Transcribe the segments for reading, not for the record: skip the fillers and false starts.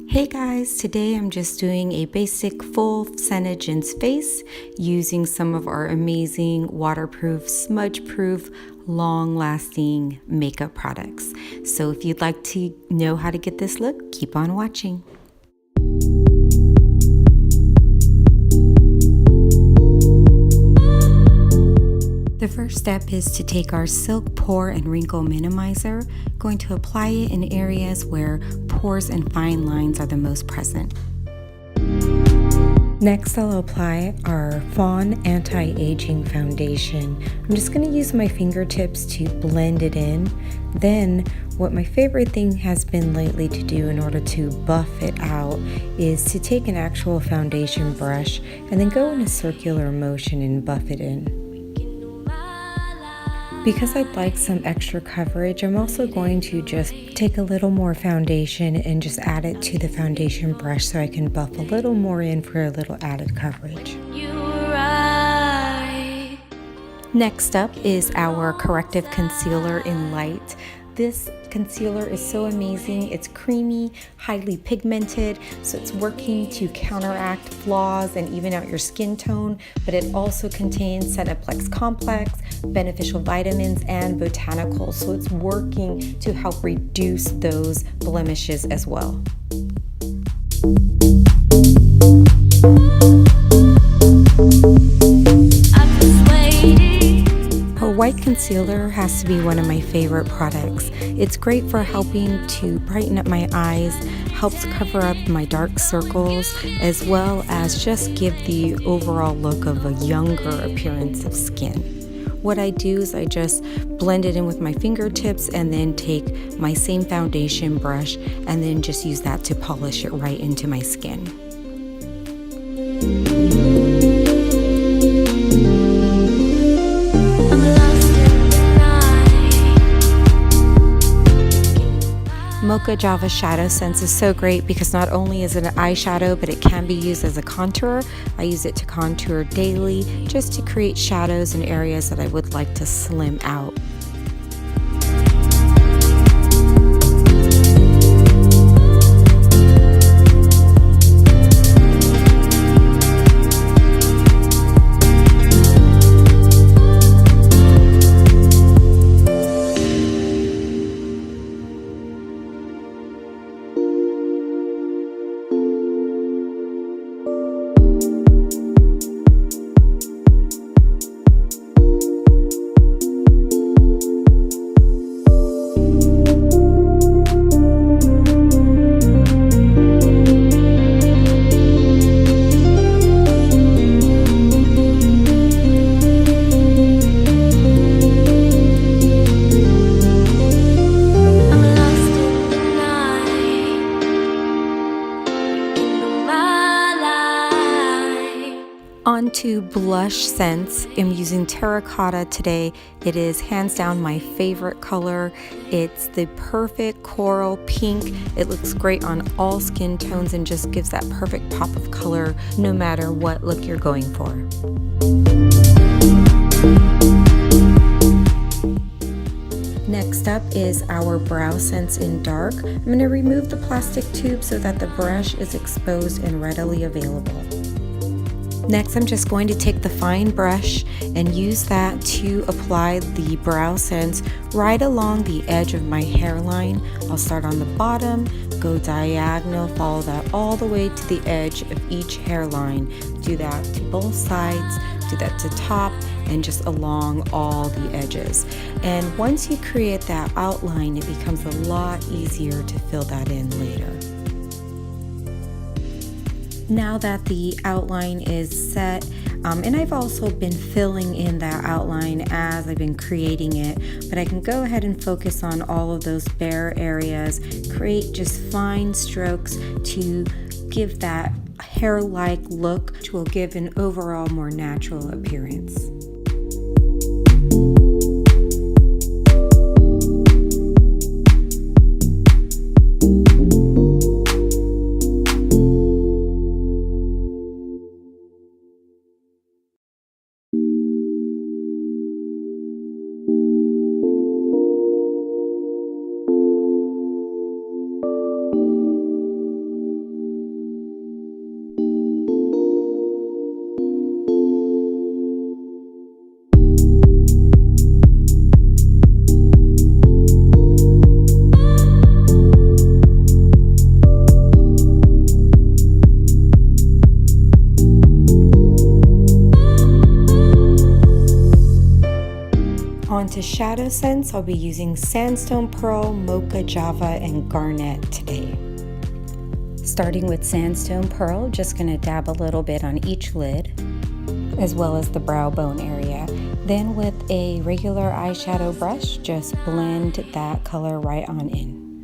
Hey guys, today I'm just doing a basic full SeneGence face using some of our amazing waterproof, smudge-proof, long-lasting makeup products. So if you'd like to know how to get this look, keep on watching. The first step is to take our Silk Pore and Wrinkle Minimizer, going to apply it in areas where pores and fine lines are the most present. Next, I'll apply our Fawn Anti-Aging Foundation. I'm just going to use my fingertips to blend it in. Then, what my favorite thing has been lately to do in order to buff it out is to take an actual foundation brush and then go in a circular motion and buff it in. Because I'd like some extra coverage, I'm also going to just take a little more foundation and just add it to the foundation brush so I can buff a little more in for a little added coverage. Next up is our corrective concealer in Light. This concealer is so amazing. It's creamy, highly pigmented, so it's working to counteract flaws and even out your skin tone, but it also contains Cineplex Complex, beneficial vitamins, and botanicals, so it's working to help reduce those blemishes as well. White concealer has to be one of my favorite products. It's great for helping to brighten up my eyes, helps cover up my dark circles, as well as just give the overall look of a younger appearance of skin. What I do is I just blend it in with my fingertips and then take my same foundation brush and then just use that to polish it right into my skin. Moca Java ShadowSense is so great because not only is it an eyeshadow, but it can be used as a contour. I use it to contour daily just to create shadows in areas that I would like to slim out. On to BlushSense. I'm using terracotta today. It is hands down my favorite color. It's the perfect coral pink. It looks great on all skin tones and just gives that perfect pop of color no matter what look you're going for. Next up is our BrowSense in Dark. I'm going to remove the plastic tube so that the brush is exposed and readily available. Next, I'm just going to take the fine brush and use that to apply the BrowSense right along the edge of my hairline. I'll start on the bottom, go diagonal, follow that all the way to the edge of each hairline. Do that to both sides, do that to top, and just along all the edges. And once you create that outline, it becomes a lot easier to fill that in later. Now that the outline is set, and I've also been filling in that outline as I've been creating it, but I can go ahead and focus on all of those bare areas, create just fine strokes to give that hair-like look, which will give an overall more natural appearance. On to ShadowSense, I'll be using Sandstone, Pearl, Mocha, Java, and Garnet today. Starting with Sandstone Pearl, just going to dab a little bit on each lid, as well as the brow bone area. Then with a regular eyeshadow brush, just blend that color right on in.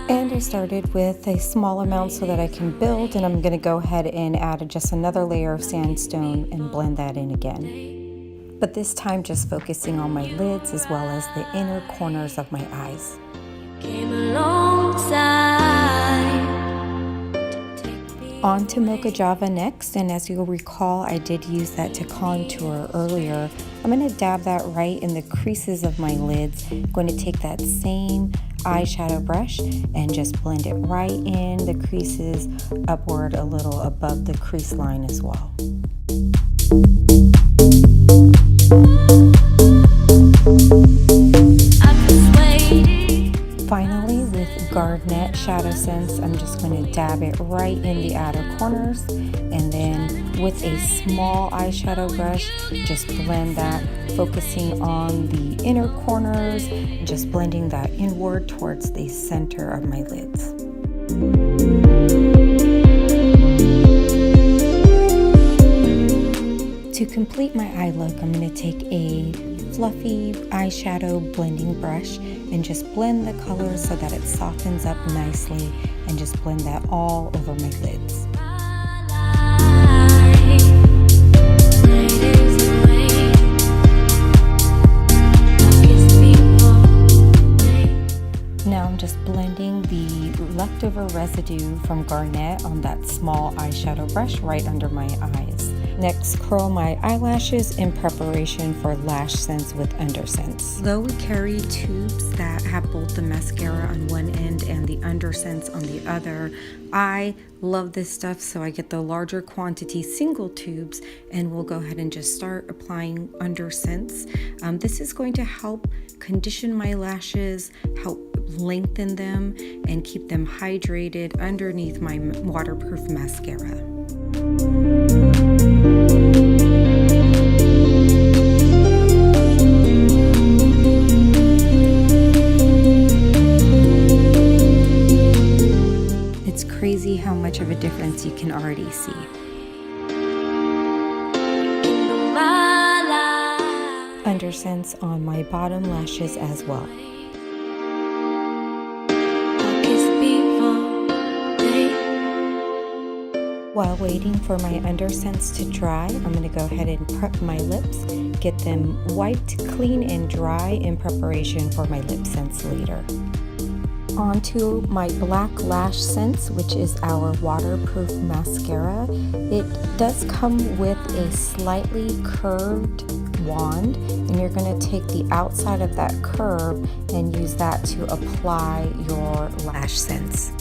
And I started with a small amount so that I can build, and I'm going to go ahead and add just another layer of sandstone and blend that in again. But this time just focusing on my lids as well as the inner corners of my eyes. On to Mocha Java next, and as you'll recall, I did use that to contour earlier. I'm going to dab that right in the creases of my lids. I'm going to take that same eyeshadow brush and just blend it right in the creases, upward a little above the crease line as well. Finally, with Garnet ShadowSense, I'm just going to dab it right in the outer corners, and then with a small eyeshadow brush, just blend that, focusing on the inner corners, and just blending that inward towards the center of my lids. To complete my eye look, I'm going to take a fluffy eyeshadow blending brush and just blend the color so that it softens up nicely, and just blend that all over my lids. Now I'm just blending the leftover residue from Garnet on that small eyeshadow brush right under my eyes. Next, curl my eyelashes in preparation for Lashsense with UnderSense. Though we carry tubes that have both the mascara on one end and the UnderSense on the other, I love this stuff, so I get the larger quantity single tubes, and we'll go ahead and just start applying UnderSense. This is going to help condition my lashes, help lengthen them, and keep them hydrated underneath my waterproof mascara. It's crazy how much of a difference you can already see. UnderSense on my bottom lashes as well. While waiting for my UnderSense to dry, I'm going to go ahead and prep my lips, get them wiped clean and dry in preparation for my LipSense later. On to my black Lashsense, which is our waterproof mascara. It does come with a slightly curved wand, and you're going to take the outside of that curve and use that to apply your Lashsense.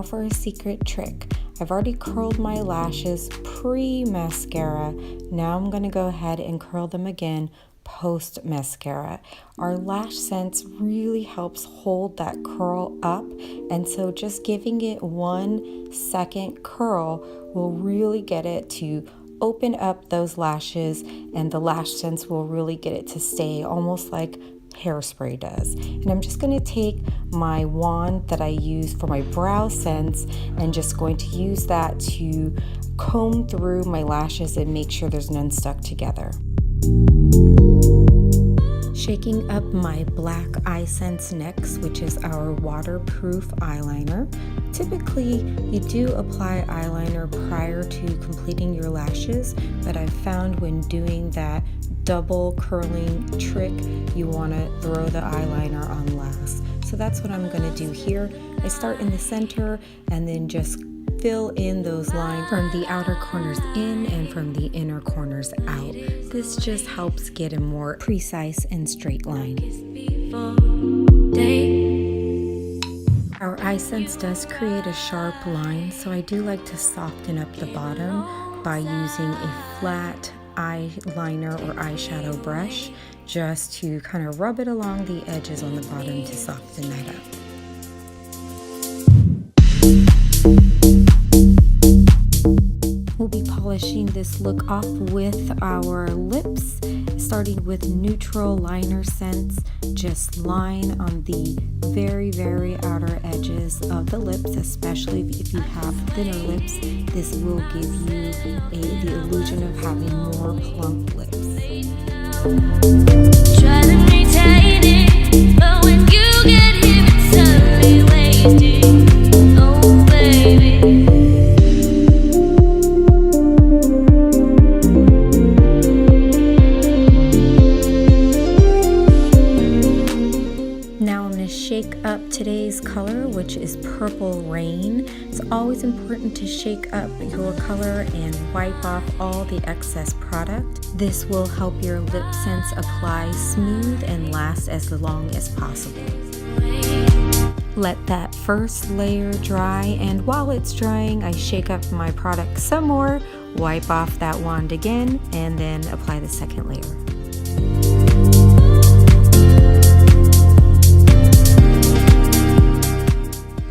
For a secret trick, I've already curled my lashes pre-mascara. Now I'm going to go ahead and curl them again post-mascara. Our Lashsense really helps hold that curl up, and so just giving it 1 second curl will really get it to open up those lashes, and the Lashsense will really get it to stay almost like hairspray does. And I'm just going to take my wand that I use for my BrowSense and just going to use that to comb through my lashes and make sure there's none stuck together. shaking up my black EyeSense next, which is our waterproof eyeliner. Typically, you do apply eyeliner prior to completing your lashes, but I've found when doing that double curling trick, you want to throw the eyeliner on last. So that's what I'm going to do here. I start in the center and then just fill in those lines from the outer corners in and from the inner corners out. This just helps get a more precise and straight line. Our EyeSense does create a sharp line, so I do like to soften up the bottom by using a flat eyeliner or eyeshadow brush just to kind of rub it along the edges on the bottom to soften that up. We'll be polishing this look off with our lips, starting with neutral LinerSense. Just line on the very outer edges of the lips, especially if you have thinner lips. This will give you the illusion of having more plump lips. Try to maintain it, but when you get here, it's suddenly wasted. Oh, baby. Shake up today's color, which is Purple Rain. It's always important to shake up your color and wipe off all the excess product. This will help your LipSense apply smooth and last as long as possible. Let that first layer dry, and while it's drying, I shake up my product some more, wipe off that wand again, and then apply the second layer.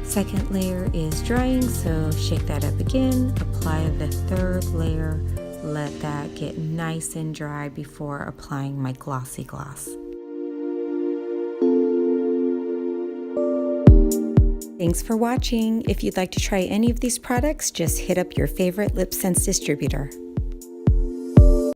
Second layer is drying, so shake that up again, apply the third layer, let that get nice and dry before applying my Glossy Gloss. Thanks for watching. If you'd like to try any of these products, just hit up your favorite LipSense distributor.